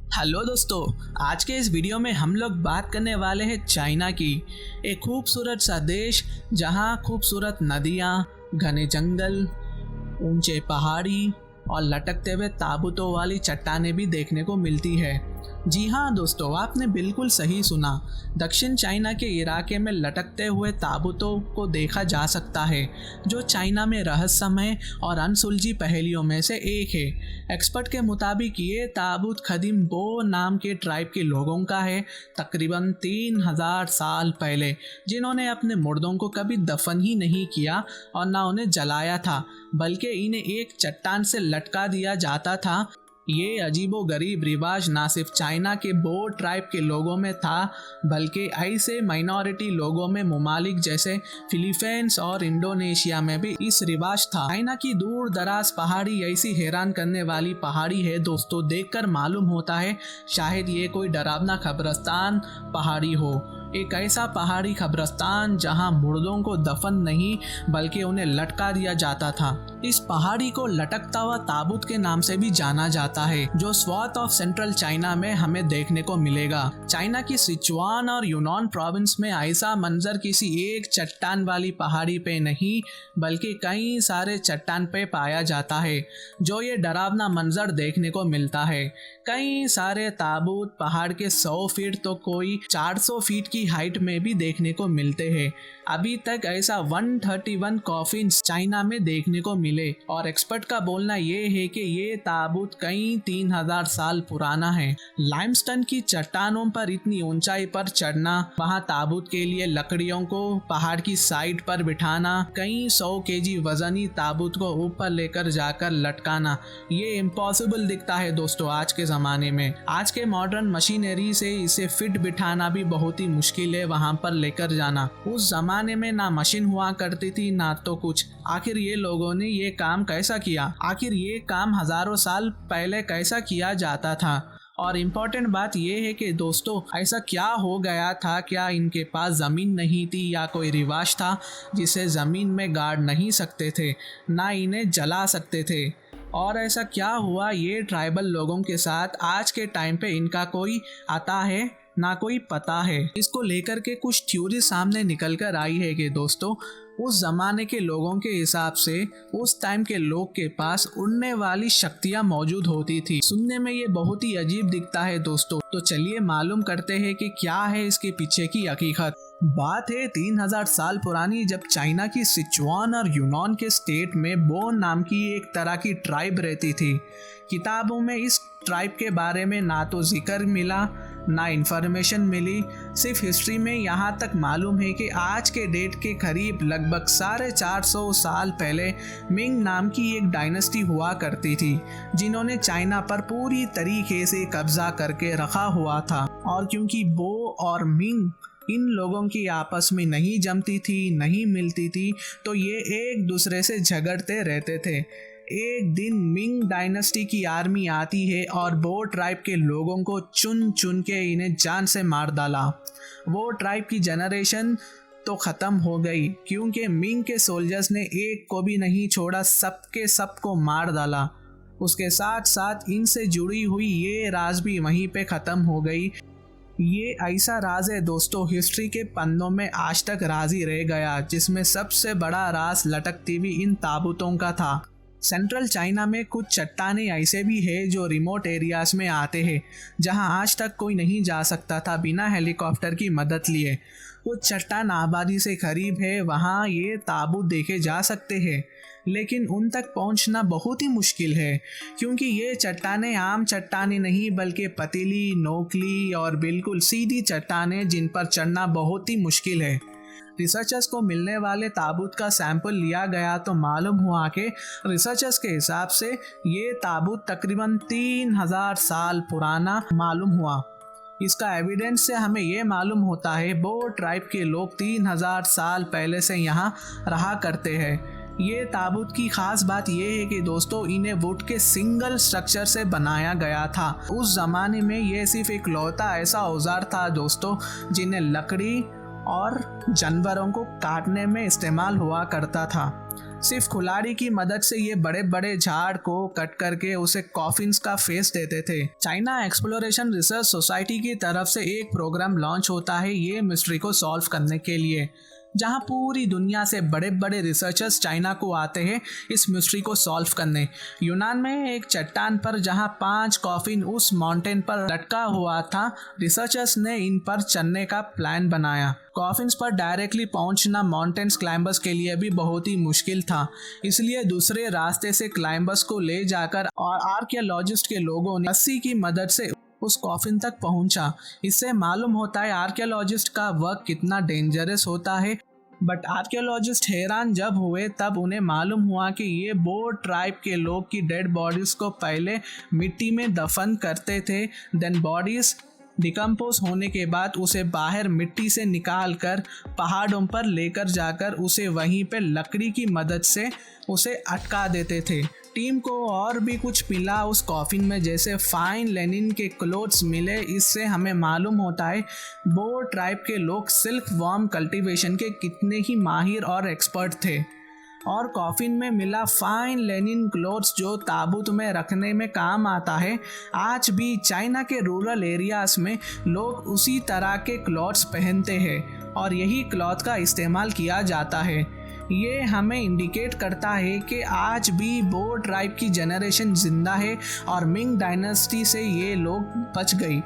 Hello दोस्तों, आज के इस वीडियो में हम लोग बात करने वाले हैं चाइना की। एक खूबसूरत सा देश जहां खूबसूरत नदियां, घने जंगल, ऊंचे पहाड़ी और लटकते हुए ताबूतों वाली चट्टानें भी देखने को मिलती है। जी हाँ दोस्तों, आपने बिल्कुल सही सुना। दक्षिण चाइना के इलाके में लटकते हुए ताबूतों को देखा जा सकता है, जो चाइना में रहस्यमय और अनसुलझी पहेलियों में से एक है। एक्सपर्ट के मुताबिक ये ताबूत खदीम बो नाम के ट्राइब के लोगों का है, तकरीबन 3000 साल पहले, जिन्होंने अपने मुर्दों को कभी दफन ही नहीं किया और ना उन्हें जलाया था, बल्कि इन्हें एक चट्टान से लटका दिया जाता था। ये अजीबो गरीब रिवाज ना सिर्फ चाइना के बो ट्राइब के लोगों में था, बल्कि ऐसे माइनॉरिटी लोगों में ममालिक जैसे फिलीपींस और इंडोनेशिया में भी इस रिवाज था। चाइना की दूर दराज पहाड़ी ऐसी हैरान करने वाली पहाड़ी है दोस्तों, देखकर मालूम होता है शायद ये कोई डरावना कब्रिस्तान पहाड़ी हो। एक ऐसा पहाड़ी कब्रिस्तान जहां मुर्दों को दफन नहीं बल्कि उन्हें लटका दिया जाता था। इस पहाड़ी को लटकता हुआ ताबूत के नाम से भी जाना जाता है, जो स्वात ऑफ सेंट्रल चाइना में हमें देखने को मिलेगा। चाइना की सिचुआन और यूनान प्रोविंस में ऐसा मंजर किसी एक चट्टान वाली पहाड़ी पे नहीं बल्कि कई सारे चट्टान पे पाया जाता है, जो ये डरावना मंजर देखने को मिलता है। कई सारे ताबूत पहाड़ के 100 फीट तो कोई 400 फीट की हाइट में भी देखने को मिलते हैं। अभी तक ऐसा 131 कॉफिन्स चाइना में देखने को मिले और एक्सपर्ट का बोलना ये है कि ये ताबूत कई 3000 साल पुराना है। लाइमस्टोन की चट्टानों पर इतनी ऊंचाई पर चढ़ना, वहां ताबूत के लिए लकड़ियों को पहाड़ की साइड पर बिठाना, कई 100 केजी वजनी ताबूत को ऊपर लेकर जाकर लटकाना, ये इम्पॉसिबल दिखता है दोस्तों आज के ज़माने में। आज के मॉडर्न मशीनरी से इसे फिट बिठाना भी बहुत ही मुश्किल है, वहां पर लेकर जाना। उस जमाने में ना मशीन हुआ करती थी ना तो कुछ। आखिर ये लोगों ने ये काम कैसा किया? आखिर ये काम हजारों साल पहले कैसा किया जाता था? और इम्पोर्टेंट बात यह है कि दोस्तों, ऐसा क्या हो गया था? क्या इनके पास ज़मीन नहीं थी या कोई रिवाज था जिसे ज़मीन में गाड़ नहीं सकते थे, ना इन्हें जला सकते थे? और ऐसा क्या हुआ ये ट्राइबल लोगों के साथ? आज के टाइम पे इनका कोई आता है ना कोई पता है। इसको लेकर के कुछ थ्योरी सामने निकल कर आई है कि दोस्तों, उस जमाने के लोगों के हिसाब से उस टाइम के लोग के पास उड़ने वाली शक्तियां मौजूद होती थी। सुनने में ये बहुत ही अजीब दिखता है दोस्तों, तो चलिए मालूम करते हैं कि क्या है इसके पीछे की हकीकत। बात है 3000 साल पुरानी, जब चाइना की सिचुआन और यूनान के स्टेट में बोन नाम की एक तरह की ट्राइब रहती थी। किताबों में इस ट्राइब के बारे में ना तो जिक्र मिला ना इन्फॉर्मेशन मिली, सिर्फ हिस्ट्री में यहाँ तक मालूम है कि आज के डेट के करीब लगभग 450 साल पहले मिंग नाम की एक डायनेस्टी हुआ करती थी, जिन्होंने चाइना पर पूरी तरीके से कब्जा करके रखा हुआ था। और क्योंकि बो और मिंग इन लोगों की आपस में नहीं जमती थी, नहीं मिलती थी, तो ये एक दूसरे से झगड़ते रहते थे। एक दिन मिंग डायनेस्टी की आर्मी आती है और बो ट्राइब के लोगों को चुन चुन के इन्हें जान से मार डाला। वो ट्राइब की जनरेशन तो ख़त्म हो गई, क्योंकि मिंग के सोल्जर्स ने एक को भी नहीं छोड़ा, सबके सबको मार डाला। उसके साथ साथ इनसे जुड़ी हुई ये राज भी वहीं पे ख़त्म हो गई। ये ऐसा राज है दोस्तों, हिस्ट्री के पन्नों में आज तक राज ही रह गया, जिसमें सबसे बड़ा राज लटकती हुई इन ताबूतों का था। सेंट्रल चाइना में कुछ चट्टानें ऐसे भी है जो रिमोट एरियाज में आते हैं, जहां आज तक कोई नहीं जा सकता था बिना हेलीकॉप्टर की मदद लिए। कुछ चट्टान आबादी से करीब है, वहां ये ताबूत देखे जा सकते हैं, लेकिन उन तक पहुंचना बहुत ही मुश्किल है, क्योंकि ये चट्टानें आम चट्टानें नहीं बल्कि पतली, नोकली और बिल्कुल सीधी चट्टानें, जिन पर चढ़ना बहुत ही मुश्किल है। रिसर्चर्स को मिलने वाले ताबूत का सैंपल लिया गया तो मालूम हुआ कि रिसर्चर्स के हिसाब से ये ताबूत तकरीबन 3000 साल पुराना मालूम हुआ। इसका एविडेंस से हमें ये मालूम होता है बो ट्राइब के लोग 3000 साल पहले से यहाँ रहा करते हैं। ये ताबूत की खास बात यह है कि दोस्तों, इन्हें वुड के सिंगल स्ट्रक्चर से बनाया गया था। उस जमाने में ये सिर्फ एक लौता ऐसा औजार था दोस्तों, जिन्हें लकड़ी और जानवरों को काटने में इस्तेमाल हुआ करता था। सिर्फ कुल्हाड़ी की मदद से ये बड़े बड़े झाड़ को कट करके उसे कॉफिन्स का फेस देते थे। चाइना एक्सप्लोरेशन रिसर्च सोसाइटी की तरफ से एक प्रोग्राम लॉन्च होता है ये मिस्ट्री को सॉल्व करने के लिए, जहां पूरी दुनिया से बड़े बड़े रिसर्चर्स चाइना को आते हैं इस मिस्ट्री को सॉल्व करने। यूनान में एक चट्टान पर जहां 5 कॉफिन उस माउंटेन पर लटका हुआ था, रिसर्चर्स ने इन पर चढ़ने का प्लान बनाया। कॉफिन्स पर डायरेक्टली पहुंचना माउंटेन्स क्लाइंबर्स के लिए भी बहुत ही मुश्किल था, इसलिए दूसरे रास्ते से क्लाइंबर्स को ले जाकर और आर्कियोलॉजिस्ट के लोगों ने रस्सी की मदद से उस कॉफिन तक पहुंचा। इससे मालूम होता है आर्कियोलॉजिस्ट का वर्क कितना डेंजरस होता है। बट आर्कियोलॉजिस्ट हैरान जब हुए तब उन्हें मालूम हुआ कि ये बोर ट्राइब के लोग की डेड बॉडीज को पहले मिट्टी में दफन करते थे, देन बॉडीज डिकम्पोज होने के बाद उसे बाहर मिट्टी से निकाल कर पहाड़ों पर लेकर जाकर उसे वहीं पे लकड़ी की मदद से उसे अटका देते थे। टीम को और भी कुछ मिला उस कॉफिन में, जैसे फाइन लेनिन के क्लोथ्स मिले। इससे हमें मालूम होता है बोर ट्राइब के लोग सिल्क वॉर्म कल्टीवेशन के कितने ही माहिर और एक्सपर्ट थे। और कॉफिन में मिला फाइन लेनिन क्लॉथ्स जो ताबूत में रखने में काम आता है। आज भी चाइना के रूरल एरियाज में लोग उसी तरह के क्लॉथ्स पहनते हैं और यही क्लॉथ का इस्तेमाल किया जाता है। ये हमें इंडिकेट करता है कि आज भी बोर ट्राइब की जनरेशन जिंदा है और मिंग डायनेस्टी से ये लोग बच गई।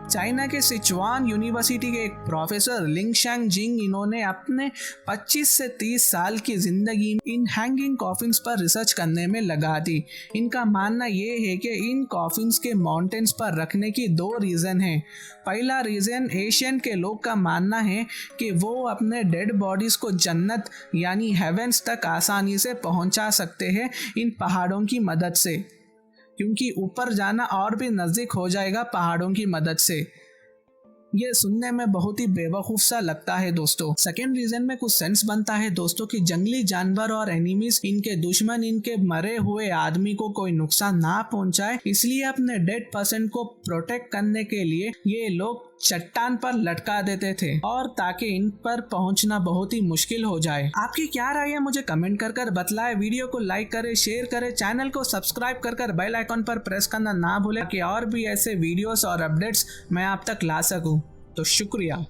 चाइना के सिचुआन यूनिवर्सिटी के एक प्रोफेसर लिंग शैंग जिंग, इन्होंने अपने 25 से 30 साल की जिंदगी इन हैंगिंग कॉफिन्स पर रिसर्च करने में लगा दी। इनका मानना ये है कि इन कॉफिन्स के माउंटेन्स पर रखने की 2 रीज़न हैं। पहला रीज़न, एशियन के लोग का मानना है कि वो अपने डेड बॉडीज़ को जन्नत यानी हेवेंस तक आसानी से पहुंचा सकते हैं इन पहाड़ों की मदद से, क्योंकि ऊपर जाना और भी नज़दीक हो जाएगा पहाड़ों की मदद से। ये सुनने में बहुत ही बेवकूफ़ सा लगता है दोस्तों। सेकेंड रीजन में कुछ सेंस बनता है दोस्तों कि जंगली जानवर और एनिमीज, इनके दुश्मन इनके मरे हुए आदमी को कोई नुकसान ना पहुंचाए, इसलिए अपने डेड पर्सन को प्रोटेक्ट करने के लिए ये लोग चट्टान पर लटका देते थे और ताकि इन पर पहुंचना बहुत ही मुश्किल हो जाए। आपकी क्या राय है मुझे कमेंट कर बतलाए। वीडियो को लाइक करें, शेयर करें, चैनल को सब्सक्राइब कर बेल आइकॉन पर प्रेस करना ना भूलें कि और भी ऐसे वीडियोस और अपडेट्स मैं आप तक ला सकूं। तो शुक्रिया।